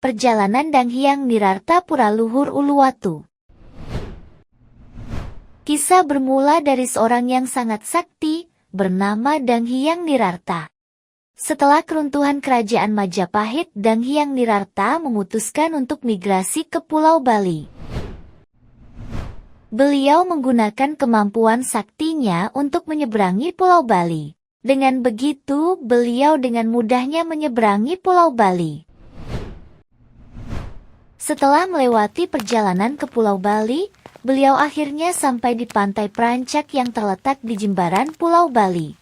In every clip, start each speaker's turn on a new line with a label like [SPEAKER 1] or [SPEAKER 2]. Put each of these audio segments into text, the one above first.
[SPEAKER 1] Perjalanan Dang Hyang Nirarta Pura Luhur Uluwatu. Kisah bermula dari seorang yang sangat sakti, bernama Dang Hyang Nirarta. Setelah keruntuhan kerajaan Majapahit, Dang Hyang Nirarta memutuskan untuk migrasi ke Pulau Bali. Beliau menggunakan kemampuan saktinya untuk menyeberangi Pulau Bali. Dengan begitu, beliau dengan mudahnya menyeberangi Pulau Bali. Setelah melewati perjalanan ke Pulau Bali, beliau akhirnya sampai di pantai Prancak yang terletak di Jimbaran Pulau Bali.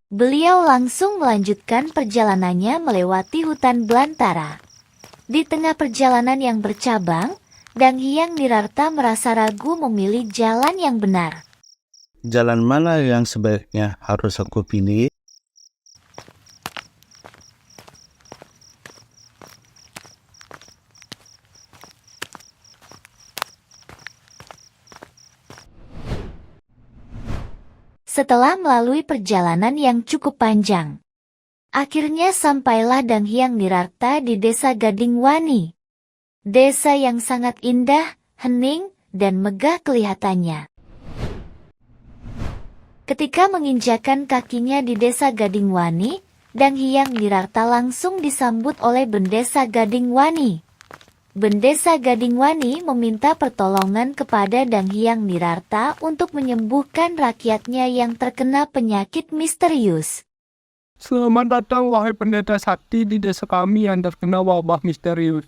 [SPEAKER 1] Beliau langsung melanjutkan perjalanannya melewati hutan belantara. Di tengah perjalanan yang bercabang, Dang Hyang Nirarta merasa ragu memilih jalan yang benar.
[SPEAKER 2] Jalan mana yang sebaiknya harus aku pilih?
[SPEAKER 1] Setelah melalui perjalanan yang cukup panjang, akhirnya sampailah Dang Hyang Nirarta di desa Gadingwani. Desa yang sangat indah, hening, dan megah kelihatannya. Ketika menginjakan kakinya di desa Gadingwani, Dang Hyang Nirarta langsung disambut oleh Bendesa Gadingwani. Bendesa Gadingwani meminta pertolongan kepada Dang Hyang Nirarta untuk menyembuhkan rakyatnya yang terkena penyakit misterius.
[SPEAKER 3] Selamat datang wahai pendeta sakti di desa kami yang terkena wabah misterius.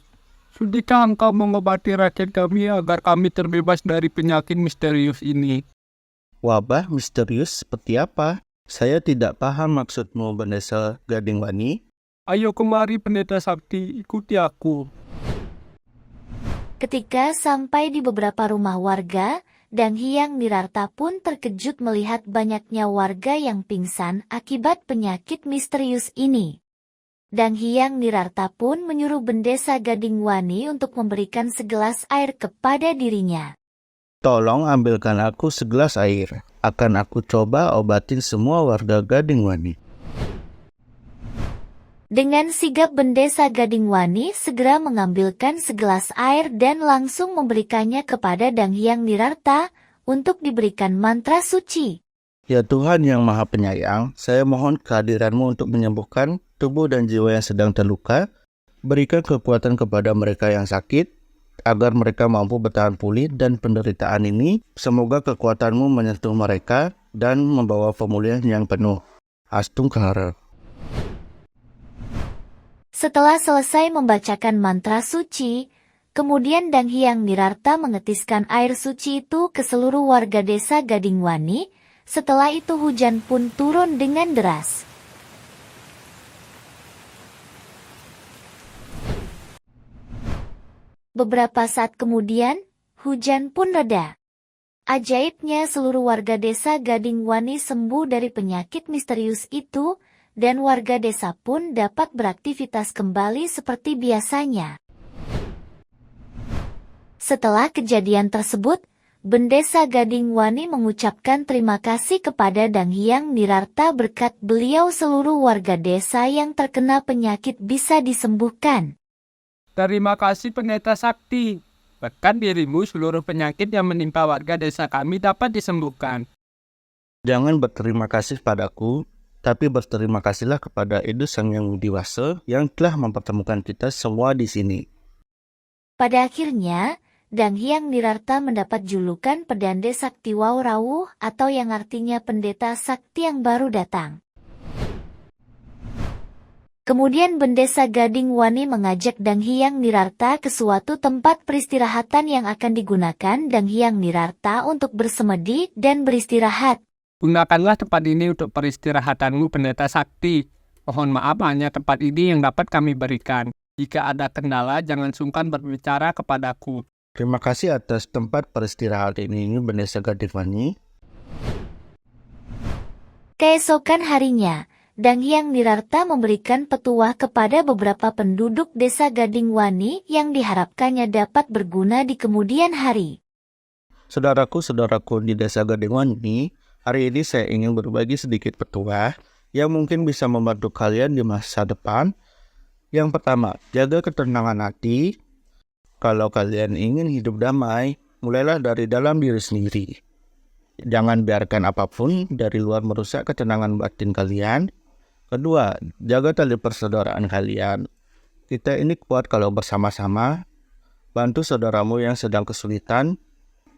[SPEAKER 3] Sudikah engkau mengobati rakyat kami agar kami terbebas dari penyakit misterius ini?
[SPEAKER 2] Wabah misterius seperti apa? Saya tidak paham maksudmu, Bendesa Gadingwani.
[SPEAKER 3] Ayo kemari pendeta sakti, ikuti aku.
[SPEAKER 1] Ketika sampai di beberapa rumah warga, Dang Hyang Nirarta pun terkejut melihat banyaknya warga yang pingsan akibat penyakit misterius ini. Dang Hyang Nirarta pun menyuruh Bendesa Gadingwani untuk memberikan segelas air kepada dirinya.
[SPEAKER 2] Tolong ambilkan aku segelas air. Akan aku coba obatin semua warga Gadingwani.
[SPEAKER 1] Dengan sigap Bendesa Gadingwani segera mengambilkan segelas air dan langsung memberikannya kepada Dang Hyang Nirarta untuk diberikan mantra suci.
[SPEAKER 2] Ya Tuhan yang Maha Penyayang, saya mohon kehadiranmu untuk menyembuhkan tubuh dan jiwa yang sedang terluka. Berikan kekuatan kepada mereka yang sakit, agar mereka mampu bertahan pulih dan penderitaan ini. Semoga kekuatanmu menyentuh mereka dan membawa pemulihan yang penuh. Astungkara.
[SPEAKER 1] Setelah selesai membacakan mantra suci, kemudian Dang Hyang Nirarta mengetiskan air suci itu ke seluruh warga desa Gadingwani. Setelah itu hujan pun turun dengan deras. Beberapa saat kemudian, hujan pun reda. Ajaibnya seluruh warga desa Gadingwani sembuh dari penyakit misterius itu, dan warga desa pun dapat beraktivitas kembali seperti biasanya. Setelah kejadian tersebut, Bendesa Gadingwani mengucapkan terima kasih kepada Dang Hyang Nirarta berkat beliau seluruh warga desa yang terkena penyakit bisa disembuhkan.
[SPEAKER 3] Terima kasih pendeta sakti. Berkat dirimu seluruh penyakit yang menimpa warga desa kami dapat disembuhkan.
[SPEAKER 2] Jangan berterima kasih padaku, tapi berterima kasihlah kepada Edu Sang Yang Widiwasa yang telah mempertemukan kita semua di sini.
[SPEAKER 1] Pada akhirnya, Dang Hyang Nirarta mendapat julukan Pedande Sakti Wawrawuh atau yang artinya pendeta sakti yang baru datang. Kemudian Bendesa Gadingwani mengajak Dang Hyang Nirarta ke suatu tempat peristirahatan yang akan digunakan Dang Hyang Nirarta untuk bersemedi dan beristirahat.
[SPEAKER 3] Gunakanlah tempat ini untuk peristirahatanmu pendeta sakti. Mohon maaf hanya tempat ini yang dapat kami berikan. Jika ada kendala jangan sungkan berbicara kepadaku.
[SPEAKER 2] Terima kasih atas tempat peristirahatan ini, Bendesa Gadingwani.
[SPEAKER 1] Keesokan harinya, Dang Hyang Nirarta memberikan petuah kepada beberapa penduduk desa Gadingwani yang diharapkannya dapat berguna di kemudian hari.
[SPEAKER 2] Saudaraku-saudaraku di desa Gadingwani, hari ini saya ingin berbagi sedikit petuah yang mungkin bisa membantu kalian di masa depan. Yang pertama, jaga ketenangan hati. Kalau kalian ingin hidup damai, mulailah dari dalam diri sendiri. Jangan biarkan apapun dari luar merusak ketenangan batin kalian. Kedua, jaga tali persaudaraan kalian. Kita ini kuat kalau bersama-sama. Bantu saudaramu yang sedang kesulitan.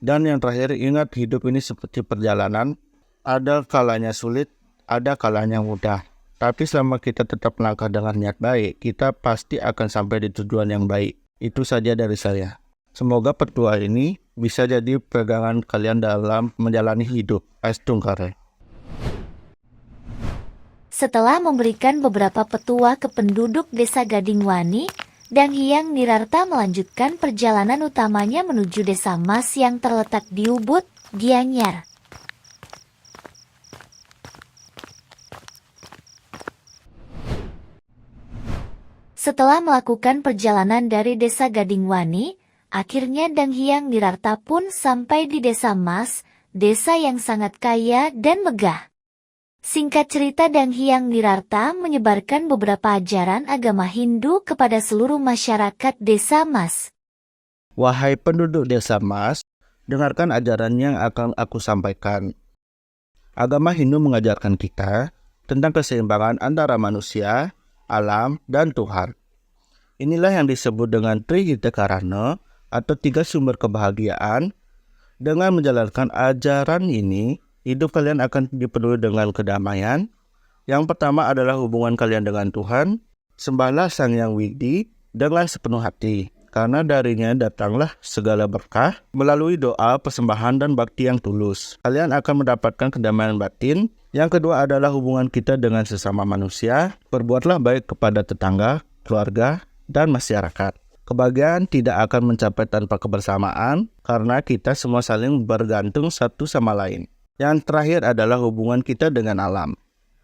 [SPEAKER 2] Dan yang terakhir, ingat hidup ini seperti perjalanan. Ada kalanya sulit, ada kalanya mudah. Tapi selama kita tetap melangkah dengan niat baik, kita pasti akan sampai di tujuan yang baik. Itu saja dari saya. Semoga petua ini bisa jadi pegangan kalian dalam menjalani hidup. Aistungkare.
[SPEAKER 1] Setelah memberikan beberapa petua ke penduduk desa Gadingwani, Dang Hyang Nirarta melanjutkan perjalanan utamanya menuju desa Mas yang terletak di Ubud, Gianyar. Setelah melakukan perjalanan dari desa Gadingwani, akhirnya Dang Hyang Nirarta pun sampai di desa Mas, desa yang sangat kaya dan megah. Singkat cerita, Dang Hyang Nirarta menyebarkan beberapa ajaran agama Hindu kepada seluruh masyarakat desa Mas.
[SPEAKER 2] Wahai penduduk desa Mas, dengarkan ajaran yang akan aku sampaikan. Agama Hindu mengajarkan kita tentang keseimbangan antara manusia, alam, dan Tuhan. Inilah yang disebut dengan Trihita Karana atau 3 sumber kebahagiaan. Dengan menjalankan ajaran ini, hidup kalian akan dipenuhi dengan kedamaian. Yang pertama adalah hubungan kalian dengan Tuhan. Sembahlah Sang Yang Widi dengan sepenuh hati, karena darinya datanglah segala berkah. Melalui doa, persembahan, dan bakti yang tulus, kalian akan mendapatkan kedamaian batin. Yang kedua adalah hubungan kita dengan sesama manusia. Berbuatlah baik kepada tetangga, keluarga, dan masyarakat. Kebahagiaan tidak akan mencapai tanpa kebersamaan, karena kita semua saling bergantung satu sama lain. Yang terakhir adalah hubungan kita dengan alam.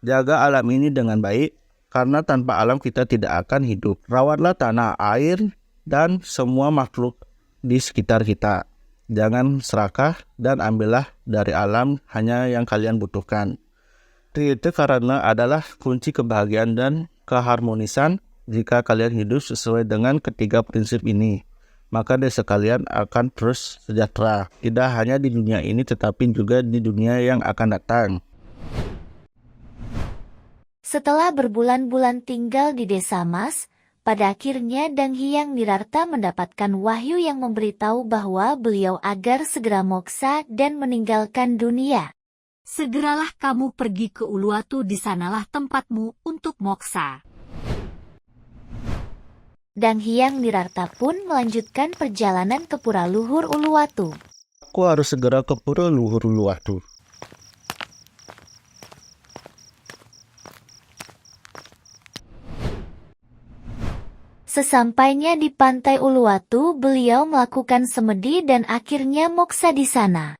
[SPEAKER 2] Jaga alam ini dengan baik, karena tanpa alam kita tidak akan hidup. Rawatlah tanah, air, dan semua makhluk di sekitar kita. Jangan serakah dan ambillah dari alam hanya yang kalian butuhkan. Itu karena adalah kunci kebahagiaan dan keharmonisan. Jika kalian hidup sesuai dengan ketiga prinsip ini, maka desa kalian akan terus sejahtera. Tidak hanya di dunia ini, tetapi juga di dunia yang akan datang.
[SPEAKER 1] Setelah berbulan-bulan tinggal di desa Mas, pada akhirnya Dang Hyang Nirarta mendapatkan wahyu yang memberitahu bahwa beliau agar segera moksa dan meninggalkan dunia.
[SPEAKER 4] Segeralah kamu pergi ke Uluwatu, di sanalah tempatmu untuk moksa.
[SPEAKER 1] Dang Hyang Nirarta pun melanjutkan perjalanan ke Pura Luhur Uluwatu.
[SPEAKER 2] Aku harus segera ke Pura Luhur Uluwatu.
[SPEAKER 1] Sesampainya di pantai Uluwatu, beliau melakukan semedi dan akhirnya moksa di sana.